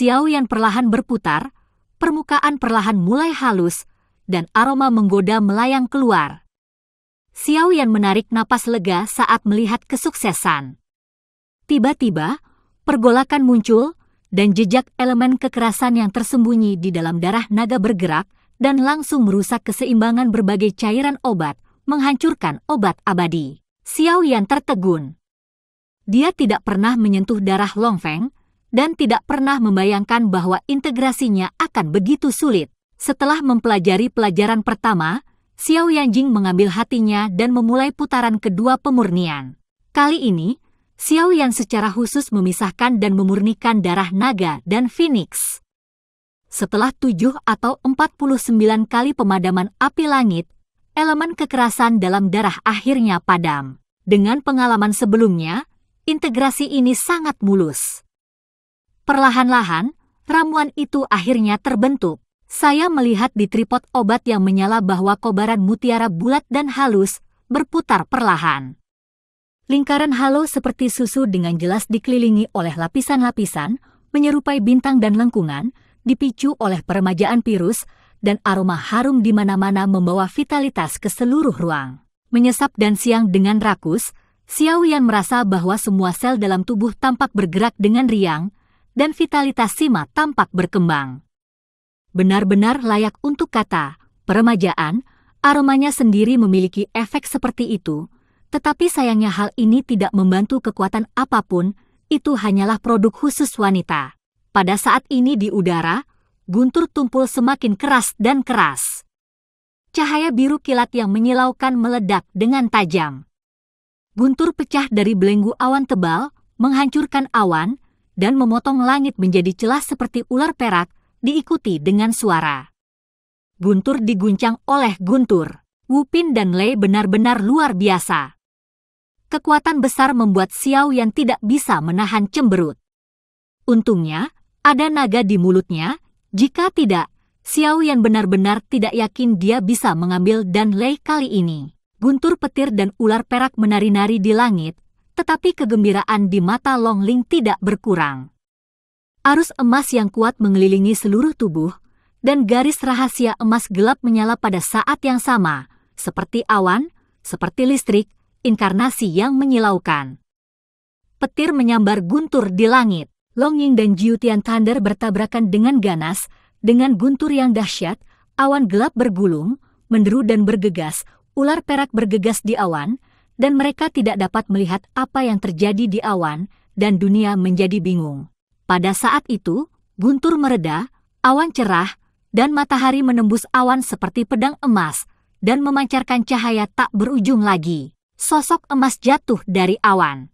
Xiao Yan perlahan berputar, permukaan perlahan mulai halus, dan aroma menggoda melayang keluar. Xiao Yan menarik napas lega saat melihat kesuksesan. Tiba-tiba, pergolakan muncul, dan jejak elemen kekerasan yang tersembunyi di dalam darah naga bergerak dan langsung merusak keseimbangan berbagai cairan obat, menghancurkan obat abadi. Xiao Yan tertegun. Dia tidak pernah menyentuh darah Long Feng, dan tidak pernah membayangkan bahwa integrasinya akan begitu sulit. Setelah mempelajari pelajaran pertama, Xiao Yanjing mengambil hatinya dan memulai putaran kedua pemurnian. Kali ini, Xiao Yan secara khusus memisahkan dan memurnikan darah naga dan Phoenix. Setelah 7 atau 49 kali pemadaman api langit, elemen kekerasan dalam darah akhirnya padam. Dengan pengalaman sebelumnya, integrasi ini sangat mulus. Perlahan-lahan, ramuan itu akhirnya terbentuk. Saya melihat di tripod obat yang menyala bahwa kobaran mutiara bulat dan halus berputar perlahan. Lingkaran halo seperti susu dengan jelas dikelilingi oleh lapisan-lapisan, menyerupai bintang dan lengkungan, dipicu oleh peremajaan virus, dan aroma harum di mana-mana membawa vitalitas ke seluruh ruang. Menyesap dan siang dengan rakus, Xiao Yan merasa bahwa semua sel dalam tubuh tampak bergerak dengan riang, dan vitalitas Sima tampak berkembang. Benar-benar layak untuk kata, peremajaan, aromanya sendiri memiliki efek seperti itu, tetapi sayangnya hal ini tidak membantu kekuatan apapun, itu hanyalah produk khusus wanita. Pada saat ini di udara, guntur tumpul semakin keras dan keras. Cahaya biru kilat yang menyilaukan meledak dengan tajam. Guntur pecah dari belenggu awan tebal, menghancurkan awan, dan memotong langit menjadi celah seperti ular perak, diikuti dengan suara. Guntur diguncang oleh guntur. Wu Pin dan Lei benar-benar luar biasa. Kekuatan besar membuat Xiao Yan tidak bisa menahan cemberut. Untungnya, ada naga di mulutnya, jika tidak, Xiao Yan benar-benar tidak yakin dia bisa mengambil dan Lei kali ini. Guntur petir dan ular perak menari-nari di langit, tetapi kegembiraan di mata Long Ling tidak berkurang. Arus emas yang kuat mengelilingi seluruh tubuh, dan garis rahasia emas gelap menyala pada saat yang sama, seperti awan, seperti listrik, inkarnasi yang menyilaukan. Petir menyambar guntur di langit. Long Ying dan Jiu Tian Thunder bertabrakan dengan ganas, dengan guntur yang dahsyat, awan gelap bergulung, menderu dan bergegas, ular perak bergegas di awan, dan mereka tidak dapat melihat apa yang terjadi di awan, dan dunia menjadi bingung. Pada saat itu, guntur mereda, awan cerah, dan matahari menembus awan seperti pedang emas, dan memancarkan cahaya tak berujung lagi. Sosok emas jatuh dari awan.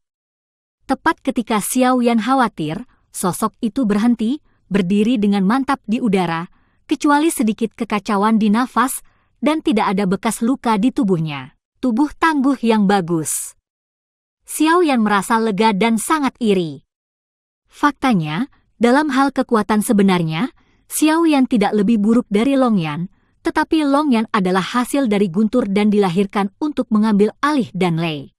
Tepat ketika Xiao Yan khawatir, sosok itu berhenti, berdiri dengan mantap di udara, kecuali sedikit kekacauan di nafas, dan tidak ada bekas luka di tubuhnya. Tubuh tangguh yang bagus. Xiao Yan merasa lega dan sangat iri. Faktanya, dalam hal kekuatan sebenarnya, Xiao Yan tidak lebih buruk dari Long Yan, tetapi Long Yan adalah hasil dari guntur dan dilahirkan untuk mengambil alih dan Lei.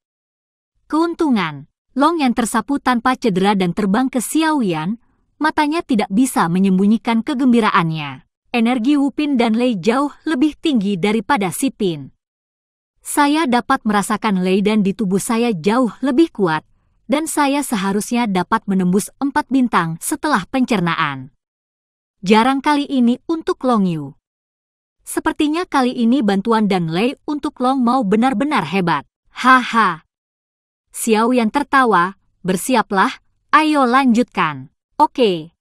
Keuntungan, Long Yan tersapu tanpa cedera dan terbang ke Xiao Yan, matanya tidak bisa menyembunyikan kegembiraannya. Energi Wu Pin dan Lei jauh lebih tinggi daripada si Pin. Saya dapat merasakan Lei dan di tubuh saya jauh lebih kuat, dan saya seharusnya dapat menembus 4 bintang setelah pencernaan. Jarang kali ini untuk Long Yu. Sepertinya kali ini bantuan dan Lei untuk Long mau benar-benar hebat. Haha. Xiao Yan tertawa, bersiaplah, ayo lanjutkan. Oke.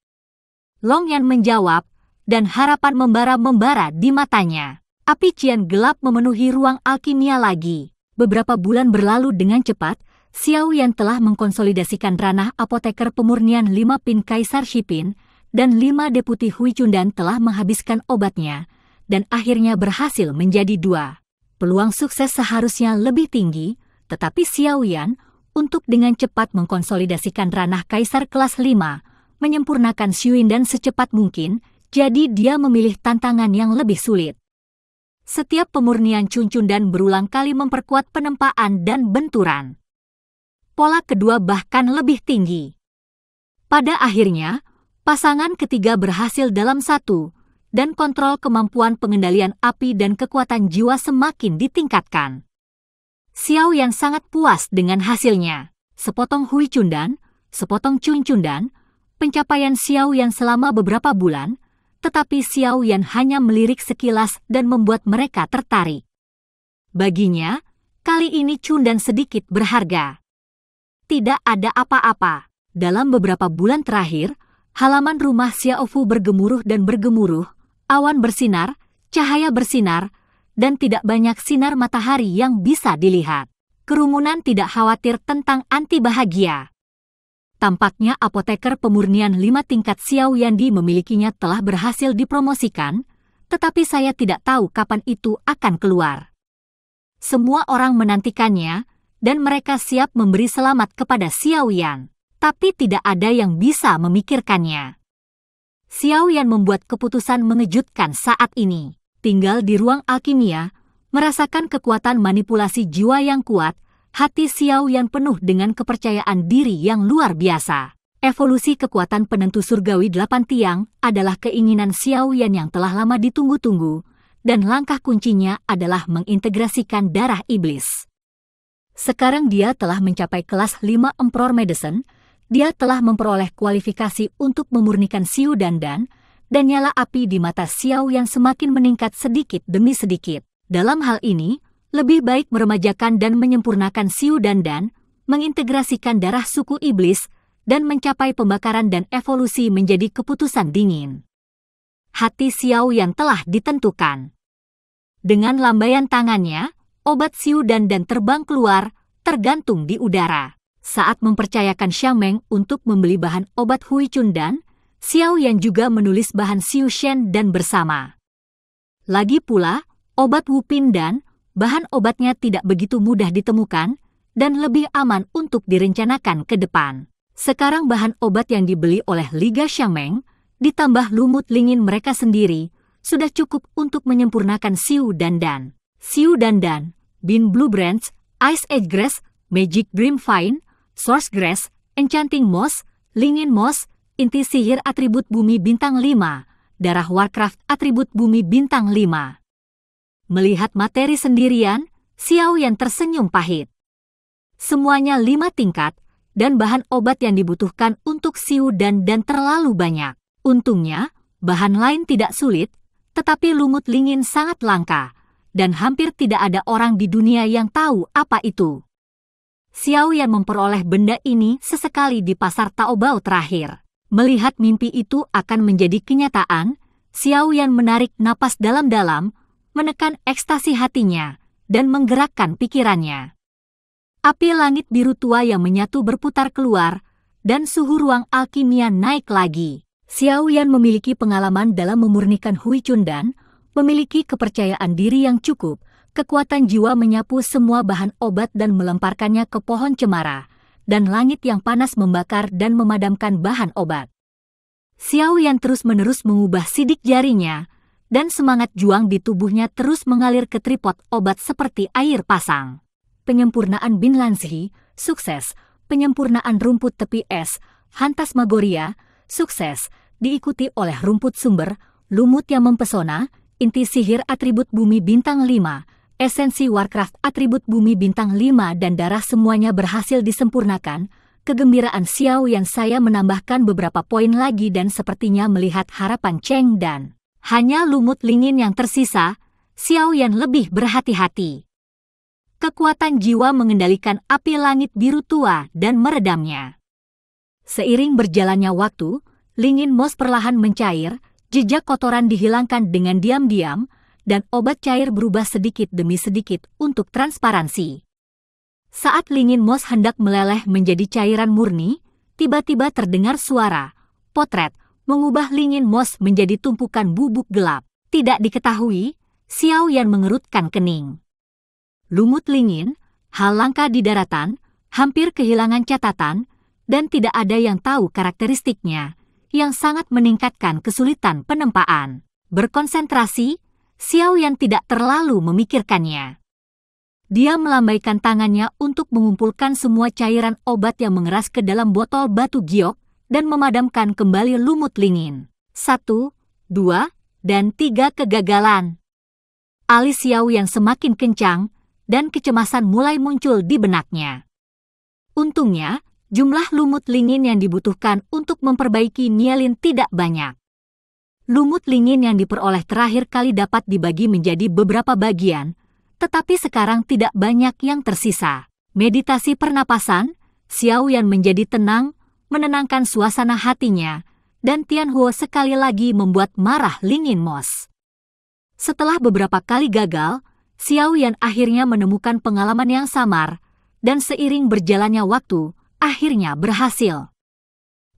Long Yan menjawab, dan harapan membara-membara di matanya. Api cian gelap memenuhi ruang alkimia lagi. Beberapa bulan berlalu dengan cepat, Xiao Yan telah mengkonsolidasikan ranah apoteker pemurnian 5 Pin Kaisar Shipin, dan 5 deputi Hui Cundan telah menghabiskan obatnya, dan akhirnya berhasil menjadi 2. Peluang sukses seharusnya lebih tinggi, tetapi Xiao Yan, untuk dengan cepat mengkonsolidasikan ranah Kaisar kelas 5, menyempurnakan Xuyin dan secepat mungkin, jadi dia memilih tantangan yang lebih sulit. Setiap pemurnian Cun Cundan berulang kali memperkuat penempaan dan benturan. Pola kedua bahkan lebih tinggi. Pada akhirnya, Pasangan ketiga berhasil dalam satu, dan kontrol kemampuan pengendalian api dan kekuatan jiwa semakin ditingkatkan. Xiao Yan sangat puas dengan hasilnya. Sepotong Hui Cundan, sepotong Cun Cundan, pencapaian Xiao Yan selama beberapa bulan, tetapi Xiao Yan hanya melirik sekilas dan membuat mereka tertarik. Baginya, kali ini Cundan sedikit berharga. Tidak ada apa-apa. Dalam beberapa bulan terakhir, halaman rumah Xiaofu bergemuruh dan bergemuruh, awan bersinar, cahaya bersinar, dan tidak banyak sinar matahari yang bisa dilihat. Kerumunan tidak khawatir tentang anti bahagia. Tampaknya apoteker pemurnian 5 tingkat Xiao Yandi memilikinya telah berhasil dipromosikan, tetapi saya tidak tahu kapan itu akan keluar. Semua orang menantikannya, dan mereka siap memberi selamat kepada Xiao Yan. Tapi tidak ada yang bisa memikirkannya. Xiao Yan membuat keputusan mengejutkan saat ini. Tinggal di ruang alkimia, merasakan kekuatan manipulasi jiwa yang kuat, hati Xiao Yan penuh dengan kepercayaan diri yang luar biasa. Evolusi kekuatan penentu surgawi 8 tiang adalah keinginan Xiao Yan yang telah lama ditunggu-tunggu, dan langkah kuncinya adalah mengintegrasikan darah iblis. Sekarang dia telah mencapai kelas 5 Emperor Medicine. Dia telah memperoleh kualifikasi untuk memurnikan Xiu Dandan, dan nyala api di mata Xiao yang semakin meningkat sedikit demi sedikit. Dalam hal ini, lebih baik meremajakan dan menyempurnakan Xiu Dandan, mengintegrasikan darah suku iblis, dan mencapai pembakaran dan evolusi menjadi keputusan dingin. Hati Xiao yang telah ditentukan. Dengan lambaian tangannya, obat Xiu Dandan terbang keluar, tergantung di udara. Saat mempercayakan Xiangmeng untuk membeli bahan obat Hui Cundan, Xiao Yan juga menulis bahan Xiu Shen dan bersama. Lagi pula, obat Wu Pindan, bahan obatnya tidak begitu mudah ditemukan dan lebih aman untuk direncanakan ke depan. Sekarang bahan obat yang dibeli oleh Liga Xiangmeng, ditambah lumut lingin mereka sendiri, sudah cukup untuk menyempurnakan Xiu Dandan. Xiu Dandan, Bean Blue Branch, Ice Edge Grass, Magic Dream Vine, Source Grass, Enchanting Moss, Lingin Moss, inti sihir atribut bumi bintang 5, darah Warcraft atribut bumi bintang 5. Melihat materi sendirian, Xiao Yan tersenyum pahit. Semuanya 5 tingkat, dan bahan obat yang dibutuhkan untuk Xiu Dandan terlalu banyak. Untungnya, bahan lain tidak sulit, tetapi lumut lingin sangat langka, dan hampir tidak ada orang di dunia yang tahu apa itu. Xiao Yan memperoleh benda ini sesekali di pasar Taobao terakhir. Melihat mimpi itu akan menjadi kenyataan, Xiao Yan menarik napas dalam-dalam, menekan ekstasi hatinya, dan menggerakkan pikirannya. Api langit biru tua yang menyatu berputar keluar, dan suhu ruang alkimia naik lagi. Xiao Yan memiliki pengalaman dalam memurnikan Hui Cundan, memiliki kepercayaan diri yang cukup, kekuatan jiwa menyapu semua bahan obat dan melemparkannya ke pohon cemara, dan langit yang panas membakar dan memadamkan bahan obat. Xiao Yan terus-menerus mengubah sidik jarinya, dan semangat juang di tubuhnya terus mengalir ke tripod obat seperti air pasang. Penyempurnaan Bin Lanzi, sukses. Penyempurnaan rumput tepi es, Phantasmagoria, sukses. Diikuti oleh rumput sumber, lumut yang mempesona, inti sihir atribut bumi bintang 5, esensi Warcraft atribut bumi bintang 5 dan darah semuanya berhasil disempurnakan. Kegembiraan Xiao yang saya menambahkan beberapa poin lagi dan sepertinya melihat harapan Cheng Dan. Hanya lumut lingin yang tersisa, Xiao Yan lebih berhati-hati. Kekuatan jiwa mengendalikan api langit biru tua dan meredamnya. Seiring berjalannya waktu, lingin moss perlahan mencair, jejak kotoran dihilangkan dengan diam-diam, dan obat cair berubah sedikit demi sedikit untuk transparansi. Saat lingin moss hendak meleleh menjadi cairan murni, tiba-tiba terdengar suara, potret, mengubah lingin moss menjadi tumpukan bubuk gelap. Tidak diketahui, Xiao Yan mengerutkan kening. Lumut lingin, hal langka di daratan, hampir kehilangan catatan, dan tidak ada yang tahu karakteristiknya, yang sangat meningkatkan kesulitan penempaan. Berkonsentrasi, Xiao Yan tidak terlalu memikirkannya. Dia melambaikan tangannya untuk mengumpulkan semua cairan obat yang mengeras ke dalam botol batu giok, dan memadamkan kembali lumut lingin. 1, 2, dan 3 kegagalan. Alis Xiao yang semakin kencang dan kecemasan mulai muncul di benaknya. Untungnya, jumlah lumut lingin yang dibutuhkan untuk memperbaiki Nielin tidak banyak. Lumut lingin yang diperoleh terakhir kali dapat dibagi menjadi beberapa bagian, tetapi sekarang tidak banyak yang tersisa. Meditasi pernapasan, Xiao Yan menjadi tenang, menenangkan suasana hatinya, dan Tianhuo sekali lagi membuat marah Lingin Moss. Setelah beberapa kali gagal, Xiao Yan akhirnya menemukan pengalaman yang samar, dan seiring berjalannya waktu, akhirnya berhasil.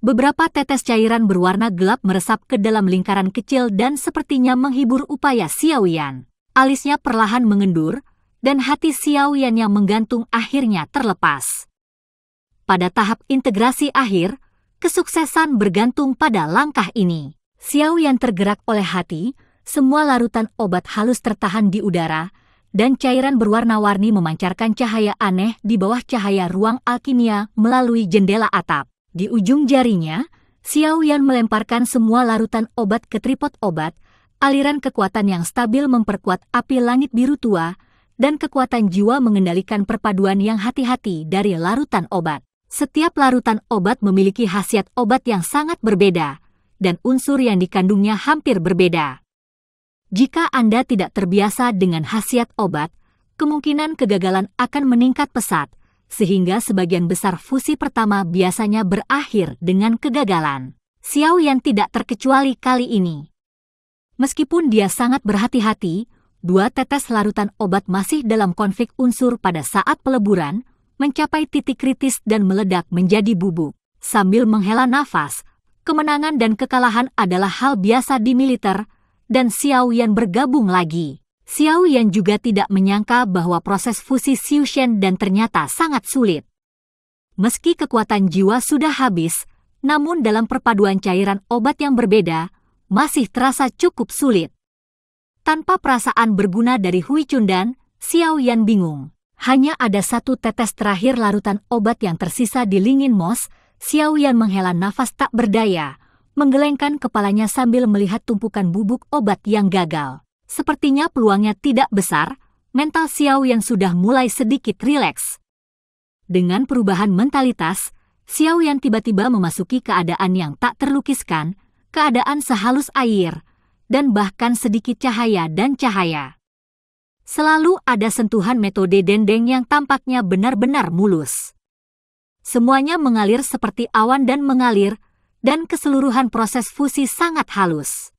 Beberapa tetes cairan berwarna gelap meresap ke dalam lingkaran kecil dan sepertinya menghibur upaya Xiao Yan. Alisnya perlahan mengendur, dan hati Xiao Yan yang menggantung akhirnya terlepas. Pada tahap integrasi akhir, kesuksesan bergantung pada langkah ini. Xiao Yan tergerak oleh hati, semua larutan obat halus tertahan di udara, dan cairan berwarna-warni memancarkan cahaya aneh di bawah cahaya ruang alkimia melalui jendela atap. Di ujung jarinya, Xiao Yan melemparkan semua larutan obat ke tripod obat, aliran kekuatan yang stabil memperkuat api langit biru tua, dan kekuatan jiwa mengendalikan perpaduan yang hati-hati dari larutan obat. Setiap larutan obat memiliki khasiat obat yang sangat berbeda, dan unsur yang dikandungnya hampir berbeda. Jika Anda tidak terbiasa dengan khasiat obat, kemungkinan kegagalan akan meningkat pesat, sehingga sebagian besar fusi pertama biasanya berakhir dengan kegagalan. Xiao Yan tidak terkecuali kali ini. Meskipun dia sangat berhati-hati, 2 tetes larutan obat masih dalam konflik unsur pada saat peleburan, mencapai titik kritis dan meledak menjadi bubuk. Sambil menghela nafas, kemenangan dan kekalahan adalah hal biasa di militer, dan Xiao Yan bergabung lagi. Xiao Yan juga tidak menyangka bahwa proses fusi Xiu Shen dan ternyata sangat sulit. Meski kekuatan jiwa sudah habis, namun dalam perpaduan cairan obat yang berbeda, masih terasa cukup sulit. Tanpa perasaan berguna dari Hui Chundan, Xiao Yan bingung. Hanya ada 1 tetes terakhir larutan obat yang tersisa di Lingin Moss. Xiao Yan menghela nafas tak berdaya, menggelengkan kepalanya sambil melihat tumpukan bubuk obat yang gagal. Sepertinya peluangnya tidak besar, mental Xiao Yan sudah mulai sedikit rileks. Dengan perubahan mentalitas, Xiao Yan tiba-tiba memasuki keadaan yang tak terlukiskan, keadaan sehalus air, dan bahkan sedikit cahaya dan cahaya. Selalu ada sentuhan metode dendeng yang tampaknya benar-benar mulus. Semuanya mengalir seperti awan dan mengalir, dan keseluruhan proses fusi sangat halus.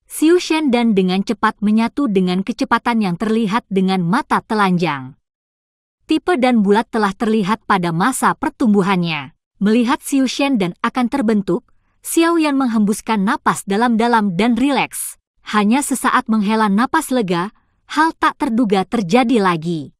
Xiu Shen dan dengan cepat menyatu dengan kecepatan yang terlihat dengan mata telanjang. Tipe dan bulat telah terlihat pada masa pertumbuhannya. Melihat Xiu Shen dan akan terbentuk, Xiao Yan menghembuskan napas dalam-dalam dan rileks. Hanya sesaat menghela napas lega, hal tak terduga terjadi lagi.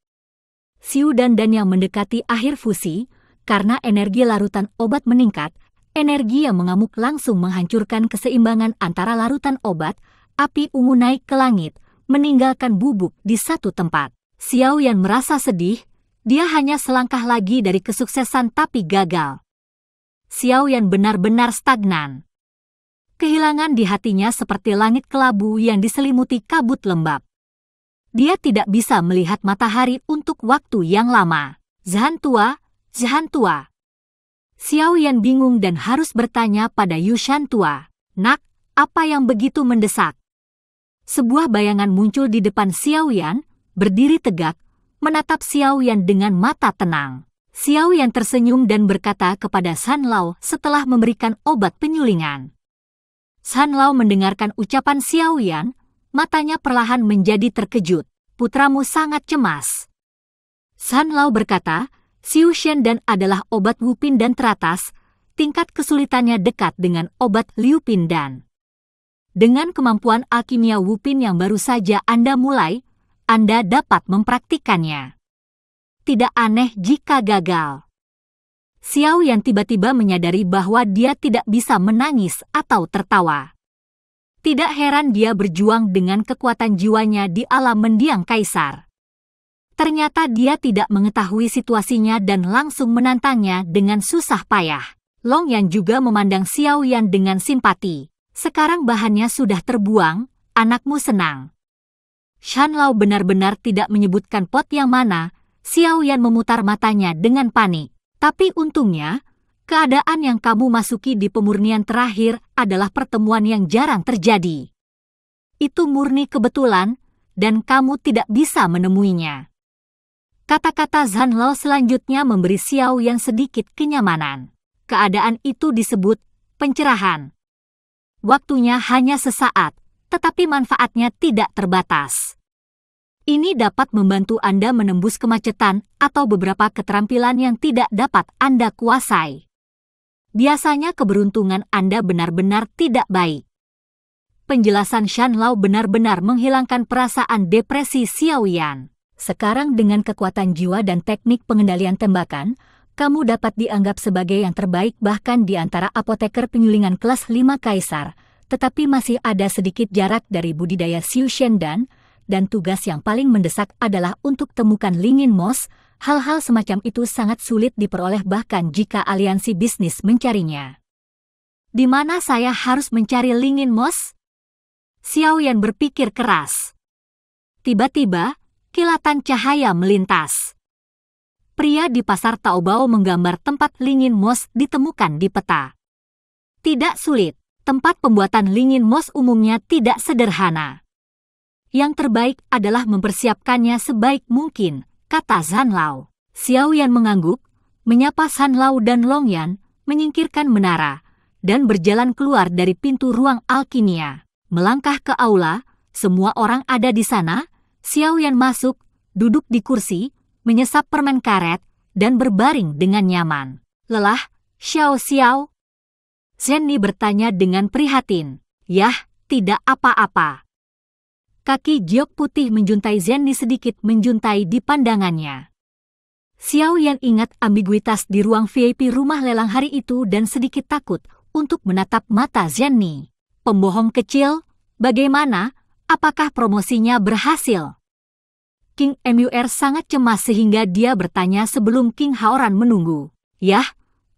Xiu dan yang mendekati akhir fusi, karena energi larutan obat meningkat, energi yang mengamuk langsung menghancurkan keseimbangan antara larutan obat, api ungu naik ke langit, meninggalkan bubuk di satu tempat. Xiao Yan merasa sedih, dia hanya selangkah lagi dari kesuksesan tapi gagal. Xiao Yan benar-benar stagnan. Kehilangan di hatinya seperti langit kelabu yang diselimuti kabut lembab. Dia tidak bisa melihat matahari untuk waktu yang lama. Zhan tua, Zhan tua. Xiao Yan bingung dan harus bertanya pada Yushan tua. Nak, apa yang begitu mendesak? Sebuah bayangan muncul di depan Xiao Yan, berdiri tegak, menatap Xiao Yan dengan mata tenang. Xiao Yan tersenyum dan berkata kepada Shan Lao setelah memberikan obat penyulingan. Shan Lao mendengarkan ucapan Xiao Yan, matanya perlahan menjadi terkejut. Putramu sangat cemas. Shan Lao berkata, Xiu Shen dan adalah obat Wu Pin dan teratas, tingkat kesulitannya dekat dengan obat Liu Pin dan. Dengan kemampuan alkimia Wu Pin yang baru saja Anda mulai, Anda dapat mempraktikannya. Tidak aneh jika gagal. Xiao Yan tiba-tiba menyadari bahwa dia tidak bisa menangis atau tertawa. Tidak heran dia berjuang dengan kekuatan jiwanya di alam mendiang kaisar. Ternyata dia tidak mengetahui situasinya dan langsung menantangnya dengan susah payah. Long Yan juga memandang Xiao Yan dengan simpati. Sekarang bahannya sudah terbuang, anakmu senang. Shan Lao benar-benar tidak menyebutkan pot yang mana. Xiao Yan memutar matanya dengan panik. Tapi untungnya, keadaan yang kamu masuki di pemurnian terakhir adalah pertemuan yang jarang terjadi. Itu murni kebetulan, dan kamu tidak bisa menemuinya. Kata-kata Zhan Lao selanjutnya memberi Xiao Yan sedikit kenyamanan. Keadaan itu disebut pencerahan. Waktunya hanya sesaat, tetapi manfaatnya tidak terbatas. Ini dapat membantu Anda menembus kemacetan atau beberapa keterampilan yang tidak dapat Anda kuasai. Biasanya keberuntungan Anda benar-benar tidak baik. Penjelasan Shan Lao benar-benar menghilangkan perasaan depresi Xiao Yan. Sekarang dengan kekuatan jiwa dan teknik pengendalian tembakan, kamu dapat dianggap sebagai yang terbaik bahkan di antara apoteker penyulingan kelas 5 Kaisar, tetapi masih ada sedikit jarak dari budidaya Xiu Shendan, dan tugas yang paling mendesak adalah untuk temukan Lingin Moss. Hal-hal semacam itu sangat sulit diperoleh bahkan jika aliansi bisnis mencarinya. Di mana saya harus mencari Lingin Moss? Xiao Yan berpikir keras. Tiba-tiba, kilatan cahaya melintas. Pria di pasar Taobao menggambar tempat Lingin Moss ditemukan di peta. Tidak sulit, tempat pembuatan Lingin Moss umumnya tidak sederhana. Yang terbaik adalah mempersiapkannya sebaik mungkin, kata Zhan Lao. Xiao Yan mengangguk, menyapa Zhan Lao dan Long Yan, menyingkirkan menara, dan berjalan keluar dari pintu ruang alkimia. Melangkah ke aula, semua orang ada di sana. Xiao Yan masuk, duduk di kursi, menyesap permen karet, dan berbaring dengan nyaman. Lelah, Xiao? Zhenni bertanya dengan prihatin. Yah, tidak apa-apa. Kaki giok putih menjuntai Zhenni sedikit menjuntai di pandangannya. Xiao Yan ingat ambiguitas di ruang VIP rumah lelang hari itu dan sedikit takut untuk menatap mata Zhenni. Pembohong kecil, bagaimana? Apakah promosinya berhasil? King Mur sangat cemas sehingga dia bertanya sebelum King Haoran menunggu. Yah,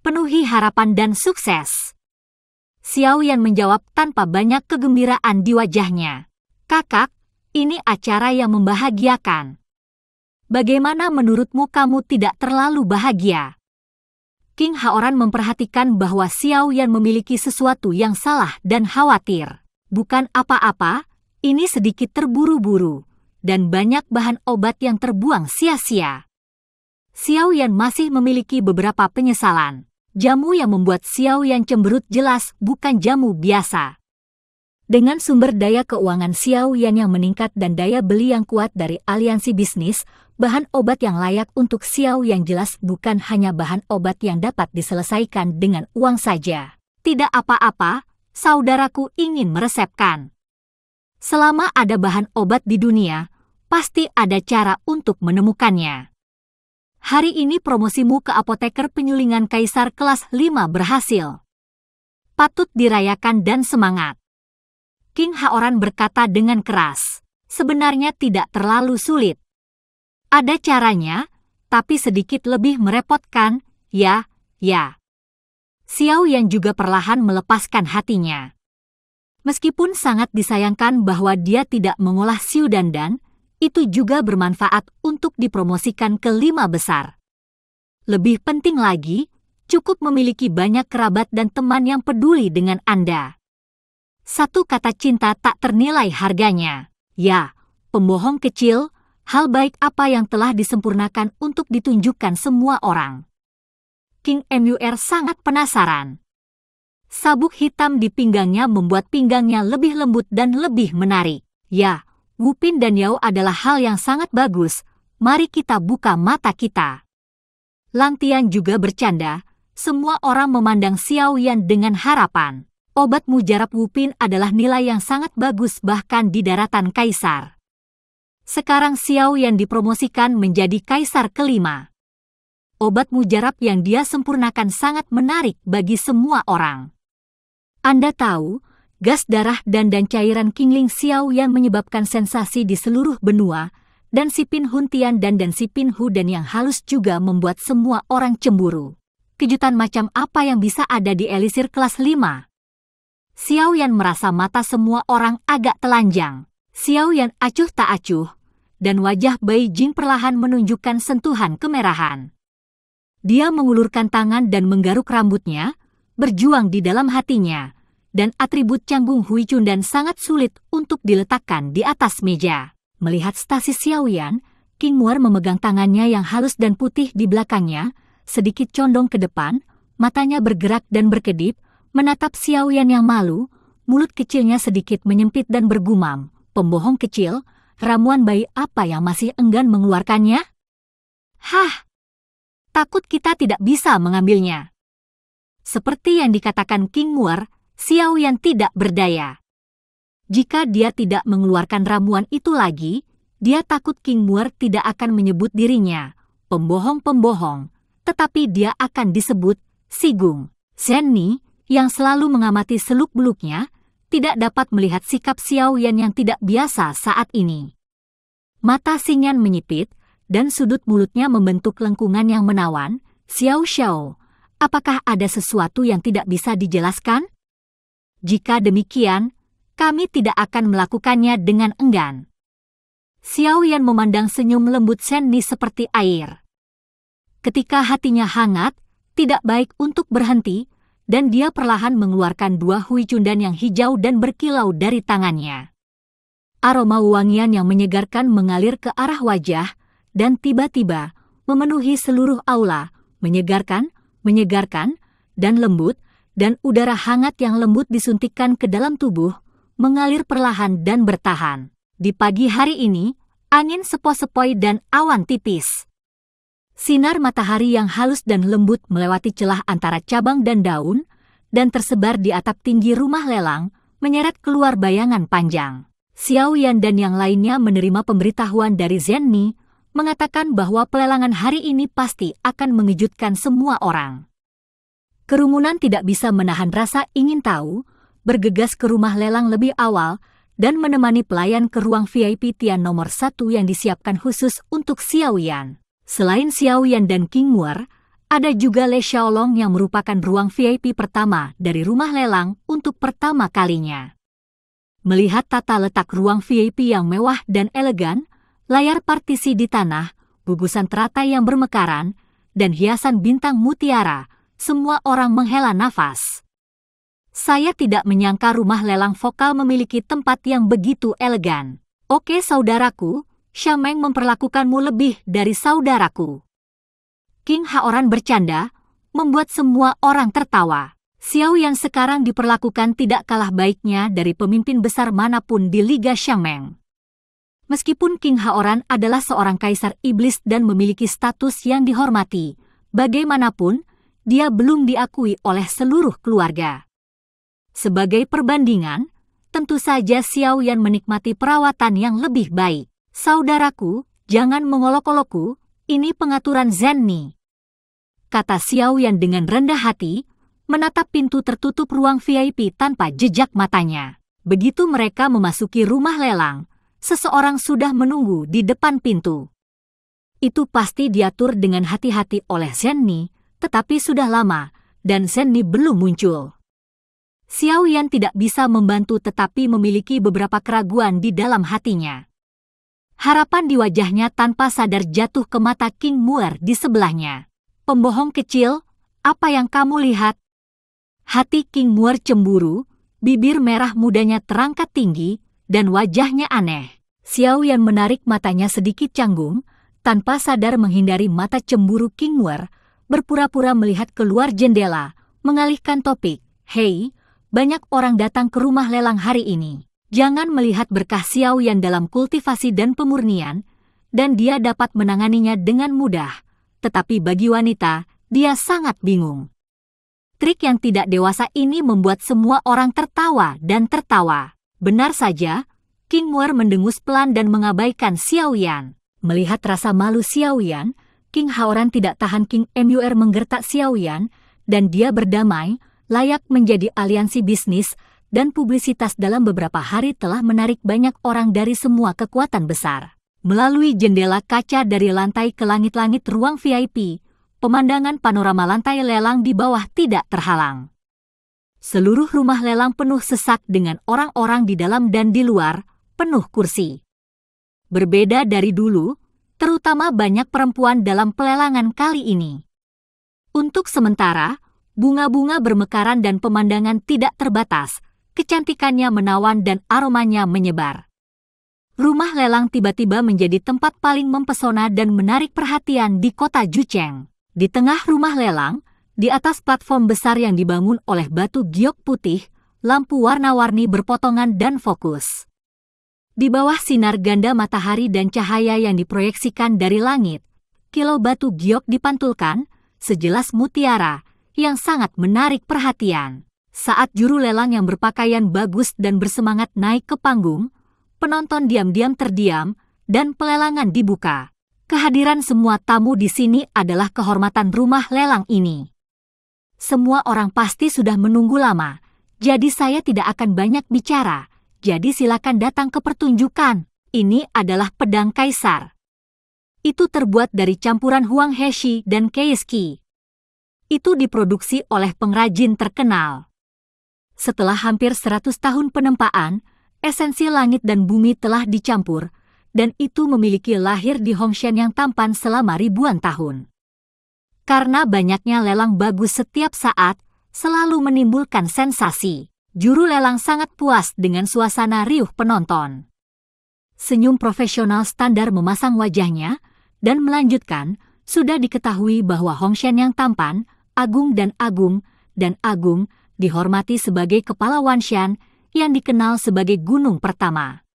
penuhi harapan dan sukses. Xiao Yan menjawab tanpa banyak kegembiraan di wajahnya. Kakak, ini acara yang membahagiakan. Bagaimana menurutmu kamu tidak terlalu bahagia? King Haoran memperhatikan bahwa Xiao Yan memiliki sesuatu yang salah dan khawatir. Bukan apa-apa, ini sedikit terburu-buru, dan banyak bahan obat yang terbuang sia-sia. Xiao Yan masih memiliki beberapa penyesalan. Jamu yang membuat Xiao Yan cemberut jelas bukan jamu biasa. Dengan sumber daya keuangan Xiao Yan yang meningkat dan daya beli yang kuat dari aliansi bisnis, bahan obat yang layak untuk Xiao Yan jelas bukan hanya bahan obat yang dapat diselesaikan dengan uang saja. Tidak apa-apa, saudaraku ingin meresepkan. Selama ada bahan obat di dunia, pasti ada cara untuk menemukannya. Hari ini promosimu ke apoteker penyulingan Kaisar kelas 5 berhasil. Patut dirayakan dan semangat. King Haoran berkata dengan keras. Sebenarnya tidak terlalu sulit. Ada caranya, tapi sedikit lebih merepotkan, ya. Xiao Yan juga perlahan melepaskan hatinya. Meskipun sangat disayangkan bahwa dia tidak mengolah Xiu Dandan, itu juga bermanfaat untuk dipromosikan ke 5 besar. Lebih penting lagi, cukup memiliki banyak kerabat dan teman yang peduli dengan Anda. Satu kata cinta tak ternilai harganya. Ya, pembohong kecil, hal baik apa yang telah disempurnakan untuk ditunjukkan semua orang. King Mur sangat penasaran. Sabuk hitam di pinggangnya membuat pinggangnya lebih lembut dan lebih menarik. Ya, Wupin dan Yao adalah hal yang sangat bagus. Mari kita buka mata kita. Lang Tian juga bercanda. Semua orang memandang Xiao Yan dengan harapan. Obat mujarab Wupin adalah nilai yang sangat bagus bahkan di daratan Kaisar. Sekarang Xiao Yan dipromosikan menjadi Kaisar kelima. Obat mujarab yang dia sempurnakan sangat menarik bagi semua orang. Anda tahu, gas darah dan cairan Qingling Xiao Yan menyebabkan sensasi di seluruh benua, dan Sipin Huntian dan Sipin Hu dan yang halus juga membuat semua orang cemburu. kejutan macam apa yang bisa ada di elisir kelas 5? Xiao Yan merasa mata semua orang agak telanjang. Xiao Yan acuh tak acuh, dan wajah Bai Jing perlahan menunjukkan sentuhan kemerahan. Dia mengulurkan tangan dan menggaruk rambutnya, berjuang di dalam hatinya, dan atribut Canggung Hui Cundan sangat sulit untuk diletakkan di atas meja. Melihat stasis Xiao Yan, King Muer memegang tangannya yang halus dan putih di belakangnya, sedikit condong ke depan, matanya bergerak dan berkedip, menatap Xiao Yan yang malu, mulut kecilnya sedikit menyempit dan bergumam, "Pembohong kecil, ramuan bayi apa yang masih enggan mengeluarkannya?" "Hah! Takut kita tidak bisa mengambilnya." Seperti yang dikatakan King Muer, Xiao Yan tidak berdaya. Jika dia tidak mengeluarkan ramuan itu lagi, dia takut King Muer tidak akan menyebut dirinya pembohong-pembohong, tetapi dia akan disebut Sigung. Zenni, yang selalu mengamati seluk-beluknya, tidak dapat melihat sikap Xiao Yan yang tidak biasa saat ini. Mata Xingyan menyipit, dan sudut mulutnya membentuk lengkungan yang menawan. "Xiao Xiao, apakah ada sesuatu yang tidak bisa dijelaskan? Jika demikian, kami tidak akan melakukannya dengan enggan." Xiao Yan memandang senyum lembut Zenni seperti air. Ketika hatinya hangat, tidak baik untuk berhenti, dan dia perlahan mengeluarkan 2 hui cundan yang hijau dan berkilau dari tangannya. Aroma wangian yang menyegarkan mengalir ke arah wajah, dan tiba-tiba memenuhi seluruh aula, menyegarkan, dan lembut, dan udara hangat yang lembut disuntikkan ke dalam tubuh, mengalir perlahan dan bertahan. Di pagi hari ini, angin sepoi-sepoi dan awan tipis. Sinar matahari yang halus dan lembut melewati celah antara cabang dan daun, dan tersebar di atap tinggi rumah lelang, menyeret keluar bayangan panjang. Xiao Yan dan yang lainnya menerima pemberitahuan dari Zenni, mengatakan bahwa pelelangan hari ini pasti akan mengejutkan semua orang. Kerumunan tidak bisa menahan rasa ingin tahu, bergegas ke rumah lelang lebih awal, dan menemani pelayan ke ruang VIP Tian nomor 1 yang disiapkan khusus untuk Xiao Yan. Selain Xiao Yan dan King Muer, ada juga Le Xiaolong yang merupakan ruang VIP pertama dari rumah lelang untuk pertama kalinya. Melihat tata letak ruang VIP yang mewah dan elegan, layar partisi di tanah, gugusan teratai yang bermekaran, dan hiasan bintang mutiara, semua orang menghela nafas. Saya tidak menyangka rumah lelang vokal memiliki tempat yang begitu elegan. Oke saudaraku, Xiameng memperlakukanmu lebih dari saudaraku. King Haoran bercanda, membuat semua orang tertawa. Xiao yang sekarang diperlakukan tidak kalah baiknya dari pemimpin besar manapun di Liga Xiameng. Meskipun King Haoran adalah seorang kaisar iblis dan memiliki status yang dihormati, bagaimanapun, dia belum diakui oleh seluruh keluarga. Sebagai perbandingan, tentu saja Xiao Yan menikmati perawatan yang lebih baik. Saudaraku, jangan mengolok-olokku, ini pengaturan Zenni, kata Xiao Yan dengan rendah hati, menatap pintu tertutup ruang VIP tanpa jejak matanya. Begitu mereka memasuki rumah lelang, seseorang sudah menunggu di depan pintu. Itu pasti diatur dengan hati-hati oleh Zenni, tetapi sudah lama, dan Zenni belum muncul. Xiao Yan tidak bisa membantu tetapi memiliki beberapa keraguan di dalam hatinya. Harapan di wajahnya tanpa sadar jatuh ke mata King Muer di sebelahnya. "Pembohong kecil, apa yang kamu lihat?" Hati King Muer cemburu, bibir merah mudanya terangkat tinggi, dan wajahnya aneh. Xiao Yan menarik matanya sedikit canggung, tanpa sadar menghindari mata cemburu King Muer, berpura-pura melihat keluar jendela, mengalihkan topik. "Hei, banyak orang datang ke rumah lelang hari ini. Jangan melihat berkah Xiao Yan dalam kultivasi dan pemurnian, dan dia dapat menanganinya dengan mudah. Tetapi bagi wanita, dia sangat bingung." Trik yang tidak dewasa ini membuat semua orang tertawa dan tertawa. Benar saja, King Muer mendengus pelan dan mengabaikan Xiao Yan. Melihat rasa malu Xiao Yan, King Haoran tidak tahan King Muer menggertak Xiao Yan, dan dia berdamai, layak menjadi aliansi bisnis, dan publisitas dalam beberapa hari telah menarik banyak orang dari semua kekuatan besar. Melalui jendela kaca dari lantai ke langit-langit ruang VIP, pemandangan panorama lantai lelang di bawah tidak terhalang. Seluruh rumah lelang penuh sesak dengan orang-orang di dalam dan di luar, penuh kursi. Berbeda dari dulu, terutama banyak perempuan dalam pelelangan kali ini. Untuk sementara, bunga-bunga bermekaran dan pemandangan tidak terbatas, kecantikannya menawan dan aromanya menyebar. Rumah lelang tiba-tiba menjadi tempat paling mempesona dan menarik perhatian di kota Jucheng. Di tengah rumah lelang, di atas platform besar yang dibangun oleh batu giok putih, lampu warna-warni berpotongan dan fokus. Di bawah sinar ganda matahari dan cahaya yang diproyeksikan dari langit, kilau batu giok dipantulkan, sejelas mutiara, yang sangat menarik perhatian. Saat juru lelang yang berpakaian bagus dan bersemangat naik ke panggung, penonton diam-diam terdiam, dan pelelangan dibuka. Kehadiran semua tamu di sini adalah kehormatan rumah lelang ini. Semua orang pasti sudah menunggu lama, jadi saya tidak akan banyak bicara. Jadi silakan datang ke pertunjukan. Ini adalah pedang kaisar. Itu terbuat dari campuran Huang Heshi dan Keiski. Itu diproduksi oleh pengrajin terkenal. Setelah hampir 100 tahun penempaan, esensi langit dan bumi telah dicampur, dan itu memiliki lahir di Hongshan yang tampan selama ribuan tahun. Karena banyaknya lelang bagus setiap saat, selalu menimbulkan sensasi. Juru lelang sangat puas dengan suasana riuh penonton. Senyum profesional standar memasang wajahnya, dan melanjutkan, sudah diketahui bahwa Hongshan yang tampan, agung, dihormati sebagai kepala Wanshan yang dikenal sebagai gunung pertama.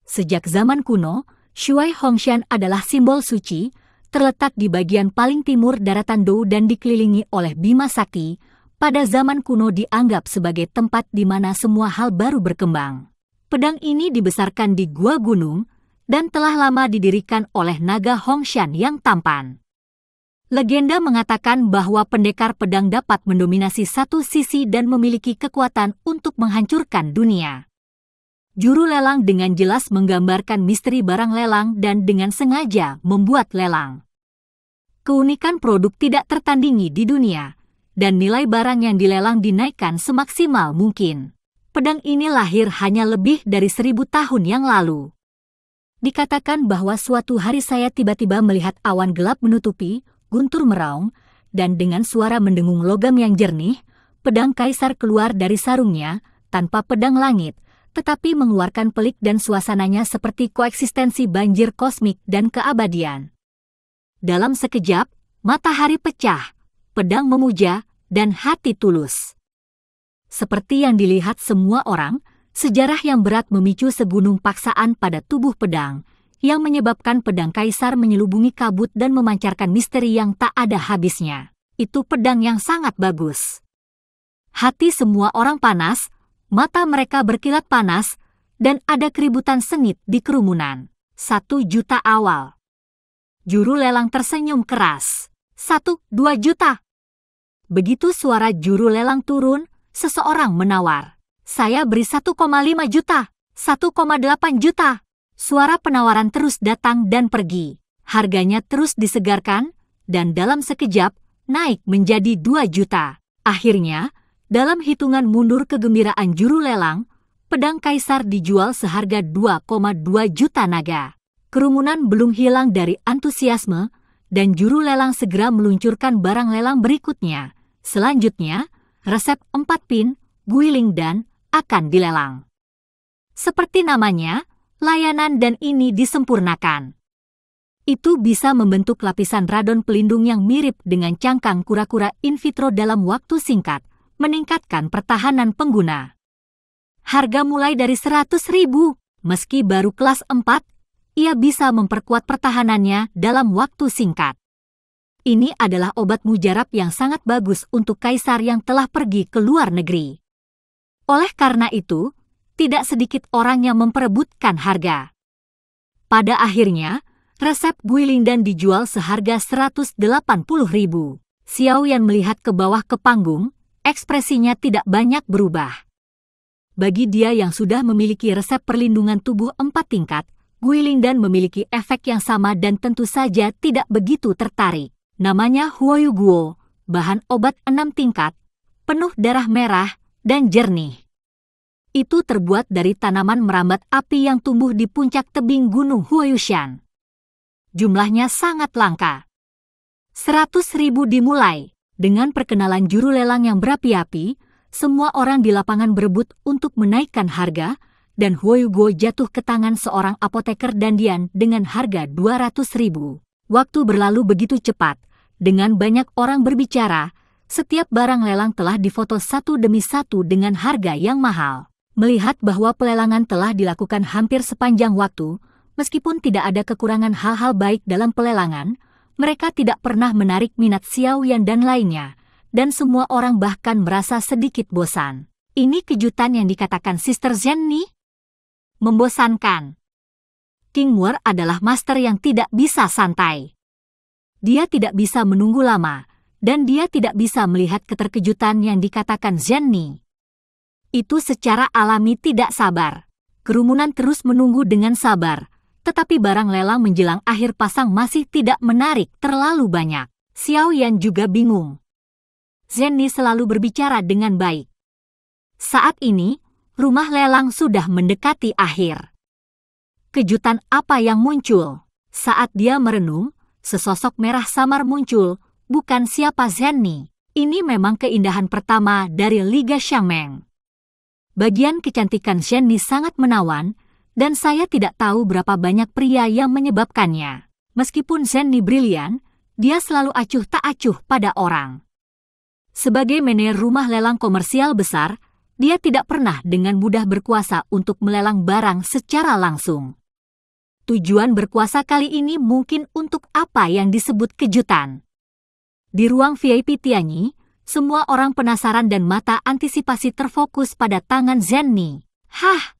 Sejak zaman kuno, Shuai Hongshan adalah simbol suci, terletak di bagian paling timur daratan Dou dan dikelilingi oleh Bima Sakti, pada zaman kuno dianggap sebagai tempat di mana semua hal baru berkembang. Pedang ini dibesarkan di gua gunung, dan telah lama didirikan oleh naga Hongshan yang tampan. Legenda mengatakan bahwa pendekar pedang dapat mendominasi satu sisi dan memiliki kekuatan untuk menghancurkan dunia. Juru lelang dengan jelas menggambarkan misteri barang lelang dan dengan sengaja membuat lelang. Keunikan produk tidak tertandingi di dunia, dan nilai barang yang dilelang dinaikkan semaksimal mungkin. Pedang ini lahir hanya lebih dari 1000 tahun yang lalu. Dikatakan bahwa suatu hari saya tiba-tiba melihat awan gelap menutupi, guntur meraung, dan dengan suara mendengung logam yang jernih, pedang kaisar keluar dari sarungnya, tanpa pedang langit, tetapi mengeluarkan pelik dan suasananya seperti koeksistensi banjir kosmik dan keabadian. Dalam sekejap, matahari pecah, pedang memuja, dan hati tulus. Seperti yang dilihat semua orang, sejarah yang berat memicu segunung paksaan pada tubuh pedang, yang menyebabkan pedang kaisar menyelubungi kabut dan memancarkan misteri yang tak ada habisnya. Itu pedang yang sangat bagus. Hati semua orang panas, mata mereka berkilat panas, dan ada keributan sengit di kerumunan. 1 juta awal. Juru lelang tersenyum keras. 1, 2 juta. Begitu suara juru lelang turun, seseorang menawar. Saya beri 1,5 juta, 1,8 juta. Suara penawaran terus datang dan pergi. Harganya terus disegarkan, dan dalam sekejap, naik menjadi 2 juta. Akhirnya, dalam hitungan mundur kegembiraan juru lelang, pedang kaisar dijual seharga 2,2 juta naga. Kerumunan belum hilang dari antusiasme, dan juru lelang segera meluncurkan barang lelang berikutnya. Selanjutnya, resep 4 pin, guiling dan akan dilelang. Seperti namanya, layanan dan ini disempurnakan. Itu bisa membentuk lapisan radon pelindung yang mirip dengan cangkang kura-kura in vitro dalam waktu singkat, meningkatkan pertahanan pengguna. Harga mulai dari 100.000, meski baru kelas 4, ia bisa memperkuat pertahanannya dalam waktu singkat. Ini adalah obat mujarab yang sangat bagus untuk kaisar yang telah pergi ke luar negeri. Oleh karena itu, tidak sedikit orang yang memperebutkan harga. Pada akhirnya, resep guiling dan dijual seharga 180.000. Xiao Yan melihat ke bawah ke panggung, ekspresinya tidak banyak berubah. Bagi dia yang sudah memiliki resep perlindungan tubuh 4 tingkat, guiling dan memiliki efek yang sama dan tentu saja tidak begitu tertarik. Namanya Huoyuguo, bahan obat 6 tingkat, penuh darah merah dan jernih. Itu terbuat dari tanaman merambat api yang tumbuh di puncak tebing gunung Huoyushan. Jumlahnya sangat langka. 100.000 dimulai. Dengan perkenalan juru lelang yang berapi-api, semua orang di lapangan berebut untuk menaikkan harga, dan Huoyuguo jatuh ke tangan seorang apoteker dandian dengan harga 200.000. Waktu berlalu begitu cepat, dengan banyak orang berbicara, setiap barang lelang telah difoto satu demi satu dengan harga yang mahal. Melihat bahwa pelelangan telah dilakukan hampir sepanjang waktu, meskipun tidak ada kekurangan hal-hal baik dalam pelelangan, mereka tidak pernah menarik minat Xiao Yan dan lainnya, dan semua orang bahkan merasa sedikit bosan. Ini kejutan yang dikatakan Sister Zhenni? Membosankan. King Muer adalah master yang tidak bisa santai. Dia tidak bisa menunggu lama, dan dia tidak bisa melihat keterkejutan yang dikatakan Zhenni. Itu secara alami tidak sabar. Kerumunan terus menunggu dengan sabar, tetapi barang lelang menjelang akhir pasang masih tidak menarik terlalu banyak. Xiao Yan juga bingung. Zhenni selalu berbicara dengan baik. Saat ini, rumah lelang sudah mendekati akhir. Kejutan apa yang muncul? Saat dia merenung, sesosok merah samar muncul, bukan siapa Zhenni. Ini memang keindahan pertama dari Liga Xiangmeng. Bagian kecantikan Zhenni sangat menawan, dan saya tidak tahu berapa banyak pria yang menyebabkannya. Meskipun Zhenni brilian, dia selalu acuh tak acuh pada orang. Sebagai manajer rumah lelang komersial besar, dia tidak pernah dengan mudah berkuasa untuk melelang barang secara langsung. Tujuan berkuasa kali ini mungkin untuk apa yang disebut kejutan. Di ruang VIP Tianyi, semua orang penasaran dan mata antisipasi terfokus pada tangan Zhenni. Hah!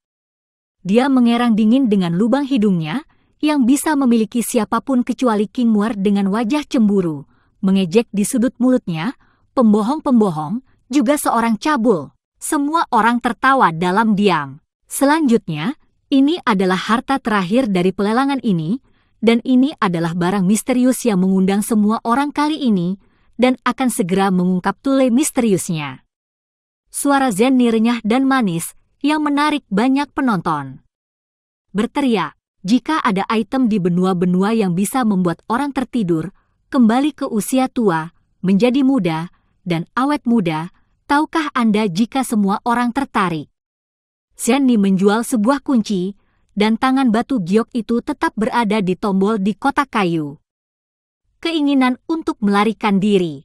Dia mengerang dingin dengan lubang hidungnya, yang bisa memiliki siapapun kecuali King Muer dengan wajah cemburu, mengejek di sudut mulutnya, pembohong-pembohong, juga seorang cabul. Semua orang tertawa dalam diam. Selanjutnya, ini adalah harta terakhir dari pelelangan ini, dan ini adalah barang misterius yang mengundang semua orang kali ini, dan akan segera mengungkap tule misteriusnya. Suara Zhenni renyah dan manis yang menarik banyak penonton. Berteriak, jika ada item di benua-benua yang bisa membuat orang tertidur, kembali ke usia tua, menjadi muda, dan awet muda, tahukah Anda jika semua orang tertarik? Zhenni menjual sebuah kunci, dan tangan batu giok itu tetap berada di tombol di kotak kayu. Keinginan untuk melarikan diri.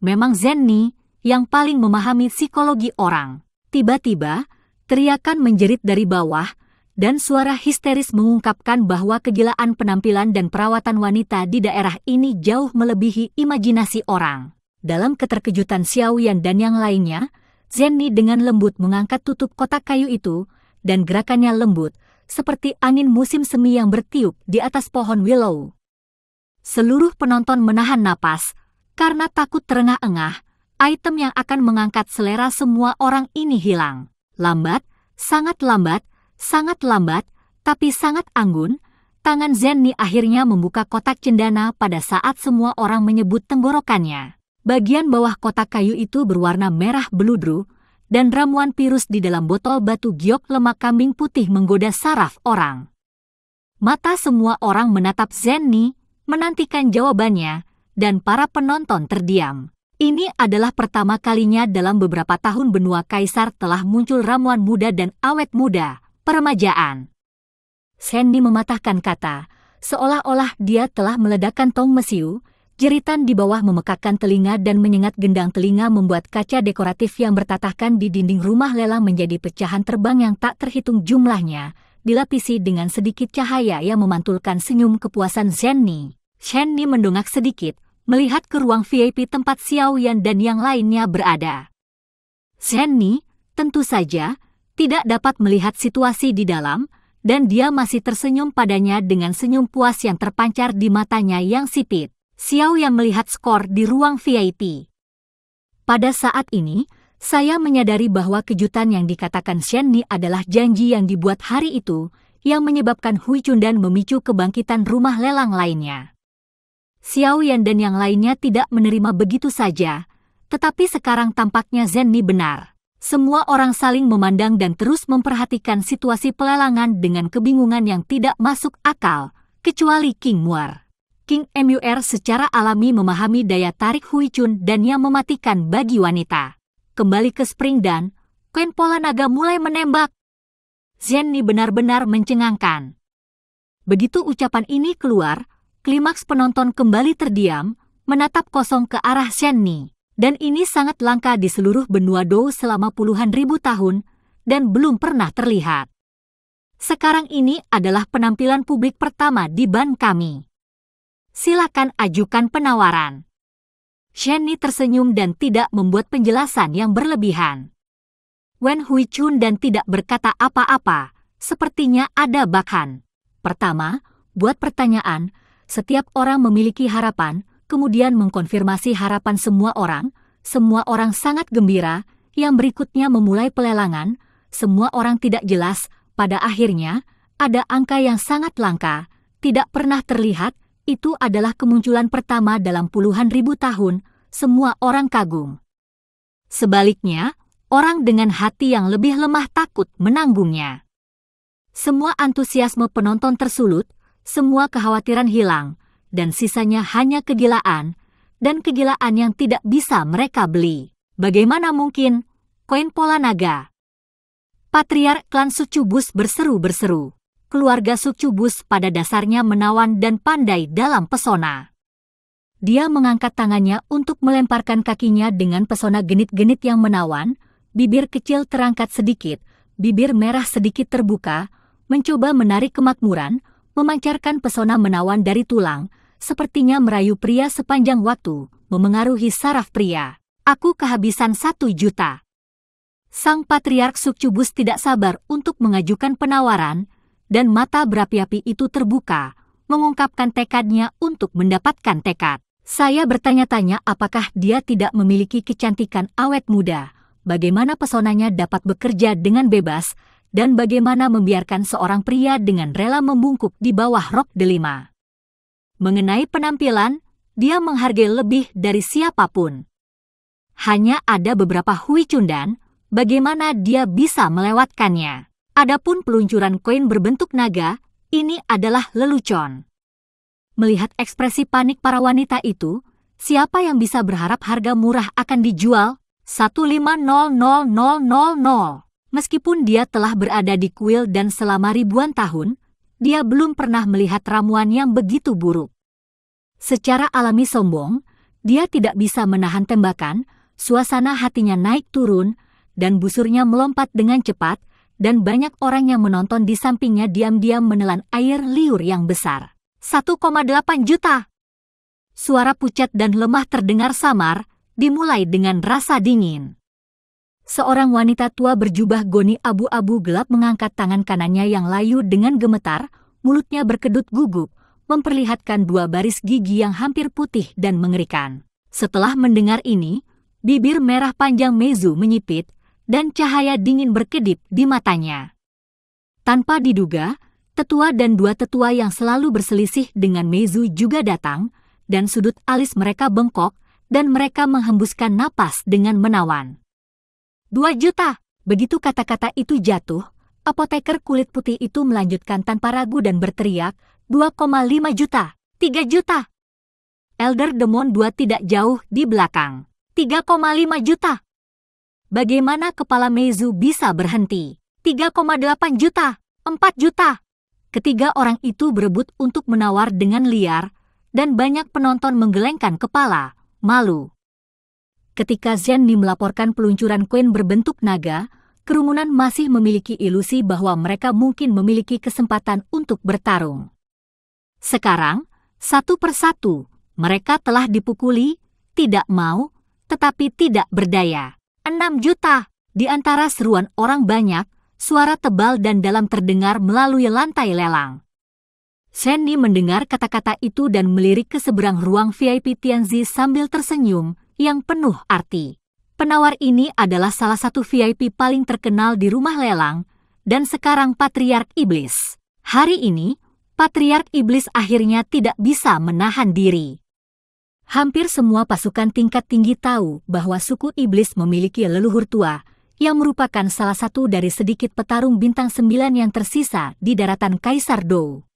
Memang Zhenni yang paling memahami psikologi orang. Tiba-tiba, teriakan menjerit dari bawah, dan suara histeris mengungkapkan bahwa kegilaan penampilan dan perawatan wanita di daerah ini jauh melebihi imajinasi orang. Dalam keterkejutan Xiao Yan dan yang lainnya, Zhenni dengan lembut mengangkat tutup kotak kayu itu, dan gerakannya lembut, seperti angin musim semi yang bertiup di atas pohon willow. Seluruh penonton menahan napas, karena takut terengah-engah, item yang akan mengangkat selera semua orang ini hilang. Lambat, sangat lambat, tapi sangat anggun, tangan Zhenni akhirnya membuka kotak cendana pada saat semua orang menyebut tenggorokannya. Bagian bawah kotak kayu itu berwarna merah beludru, dan ramuan virus di dalam botol batu giok lemak kambing putih menggoda saraf orang. Mata semua orang menatap Zhenni, menantikan jawabannya, dan para penonton terdiam. Ini adalah pertama kalinya dalam beberapa tahun benua kaisar telah muncul ramuan muda dan awet muda, peremajaan. Zhenni mematahkan kata, seolah-olah dia telah meledakkan tong mesiu. Jeritan di bawah memekakkan telinga dan menyengat gendang telinga membuat kaca dekoratif yang bertatahkan di dinding rumah lelang menjadi pecahan terbang yang tak terhitung jumlahnya, dilapisi dengan sedikit cahaya yang memantulkan senyum kepuasan Zhenni. Zhenni mendongak sedikit, melihat ke ruang VIP tempat Xiao Yan dan yang lainnya berada. Zhenni, tentu saja, tidak dapat melihat situasi di dalam, dan dia masih tersenyum padanya dengan senyum puas yang terpancar di matanya yang sipit. Xiao Yan melihat skor di ruang VIP. Pada saat ini, saya menyadari bahwa kejutan yang dikatakan Zhenni adalah janji yang dibuat hari itu, yang menyebabkan Hui Chundan memicu kebangkitan rumah lelang lainnya. Xiao Yan dan yang lainnya tidak menerima begitu saja, tetapi sekarang tampaknya Zenni benar. Semua orang saling memandang dan terus memperhatikan situasi pelelangan dengan kebingungan yang tidak masuk akal, kecuali King Muir. King Muir secara alami memahami daya tarik Hui Chun dan yang mematikan bagi wanita. Kembali ke Spring dan koin pola naga mulai menembak. Zenni benar-benar mencengangkan. Begitu ucapan ini keluar, klimaks penonton kembali terdiam, menatap kosong ke arah Zenni. Dan ini sangat langka di seluruh benua Dou selama puluhan ribu tahun, dan belum pernah terlihat. Sekarang ini adalah penampilan publik pertama di ban kami. Silakan ajukan penawaran. Zenni tersenyum dan tidak membuat penjelasan yang berlebihan. Wen Hui Chun dan tidak berkata apa-apa, sepertinya ada bahan. Pertama, buat pertanyaan, setiap orang memiliki harapan, kemudian mengkonfirmasi harapan semua orang sangat gembira, yang berikutnya memulai pelelangan, semua orang tidak jelas, pada akhirnya, ada angka yang sangat langka, tidak pernah terlihat, itu adalah kemunculan pertama dalam puluhan ribu tahun, semua orang kagum. Sebaliknya, orang dengan hati yang lebih lemah takut menanggungnya. Semua antusiasme penonton tersulut, semua kekhawatiran hilang, dan sisanya hanya kegilaan, dan kegilaan yang tidak bisa mereka beli. Bagaimana mungkin? Koin pola naga. Patriark klan Succubus berseru-berseru. Keluarga Succubus pada dasarnya menawan dan pandai dalam pesona. Dia mengangkat tangannya untuk melemparkan kakinya dengan pesona genit-genit yang menawan, bibir kecil terangkat sedikit, bibir merah sedikit terbuka, mencoba menarik kemakmuran, memancarkan pesona menawan dari tulang, sepertinya merayu pria sepanjang waktu, memengaruhi saraf pria. Aku kehabisan 1 juta. Sang Patriark Succubus tidak sabar untuk mengajukan penawaran, dan mata berapi-api itu terbuka, mengungkapkan tekadnya untuk mendapatkan tekad. Saya bertanya-tanya apakah dia tidak memiliki kecantikan awet muda, bagaimana pesonanya dapat bekerja dengan bebas, dan bagaimana membiarkan seorang pria dengan rela membungkuk di bawah rok delima. Mengenai penampilan, dia menghargai lebih dari siapapun. Hanya ada beberapa Hui Chun dan bagaimana dia bisa melewatkannya. Adapun peluncuran koin berbentuk naga, ini adalah lelucon. Melihat ekspresi panik para wanita itu, siapa yang bisa berharap harga murah akan dijual? 150.000. Meskipun dia telah berada di kuil dan selama ribuan tahun, dia belum pernah melihat ramuan yang begitu buruk. Secara alami sombong, dia tidak bisa menahan tembakan, suasana hatinya naik turun, dan busurnya melompat dengan cepat, dan banyak orang yang menonton di sampingnya diam-diam menelan air liur yang besar. 1,8 juta. Suara pucat dan lemah terdengar samar, dimulai dengan rasa dingin. Seorang wanita tua berjubah goni abu-abu gelap mengangkat tangan kanannya yang layu dengan gemetar, mulutnya berkedut gugup, memperlihatkan 2 baris gigi yang hampir putih dan mengerikan. Setelah mendengar ini, bibir merah panjang Meizu menyipit, dan cahaya dingin berkedip di matanya. Tanpa diduga, tetua dan 2 tetua yang selalu berselisih dengan Meizu juga datang, dan sudut alis mereka bengkok, dan mereka menghembuskan napas dengan menawan. 2 juta. Begitu kata-kata itu jatuh, apoteker kulit putih itu melanjutkan tanpa ragu dan berteriak, 2,5 juta, 3 juta. Elder Demon 2 tidak jauh di belakang, 3,5 juta. Bagaimana kepala Meizu bisa berhenti? 3,8 juta, 4 juta. Ketiga orang itu berebut untuk menawar dengan liar, dan banyak penonton menggelengkan kepala, malu. Ketika Zenni melaporkan peluncuran koin berbentuk naga, kerumunan masih memiliki ilusi bahwa mereka mungkin memiliki kesempatan untuk bertarung. Sekarang, satu persatu, mereka telah dipukuli, tidak mau, tetapi tidak berdaya. 6 juta. Di antara seruan orang banyak, suara tebal dan dalam terdengar melalui lantai lelang. Zenni mendengar kata-kata itu dan melirik ke seberang ruang VIP Tianzi sambil tersenyum yang penuh arti. Penawar ini adalah salah satu VIP paling terkenal di rumah lelang, dan sekarang Patriark Iblis. Hari ini, Patriark Iblis akhirnya tidak bisa menahan diri. Hampir semua pasukan tingkat tinggi tahu bahwa suku iblis memiliki leluhur tua, yang merupakan salah satu dari sedikit petarung bintang 9 yang tersisa di daratan Kaisar Dou.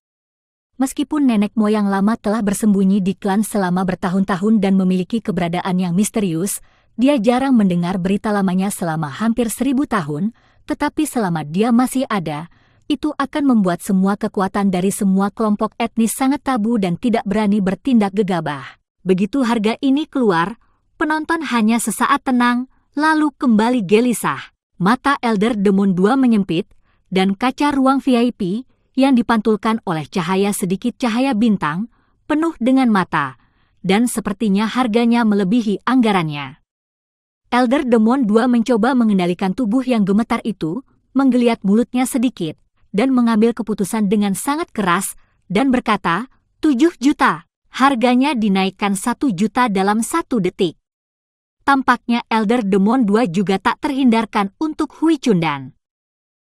Meskipun nenek moyang lama telah bersembunyi di klan selama bertahun-tahun dan memiliki keberadaan yang misterius, dia jarang mendengar berita lamanya selama hampir 1000 tahun, tetapi selama dia masih ada, itu akan membuat semua kekuatan dari semua kelompok etnis sangat tabu dan tidak berani bertindak gegabah. Begitu harga ini keluar, penonton hanya sesaat tenang, lalu kembali gelisah. Mata Elder Demon II menyempit, dan kaca ruang VIP yang dipantulkan oleh cahaya sedikit cahaya bintang, penuh dengan mata, dan sepertinya harganya melebihi anggarannya. Elder Demon II mencoba mengendalikan tubuh yang gemetar itu, menggeliat mulutnya sedikit, dan mengambil keputusan dengan sangat keras, dan berkata, 7 juta, harganya dinaikkan 1 juta dalam 1 detik. Tampaknya Elder Demon II juga tak terhindarkan untuk Hui Cundan.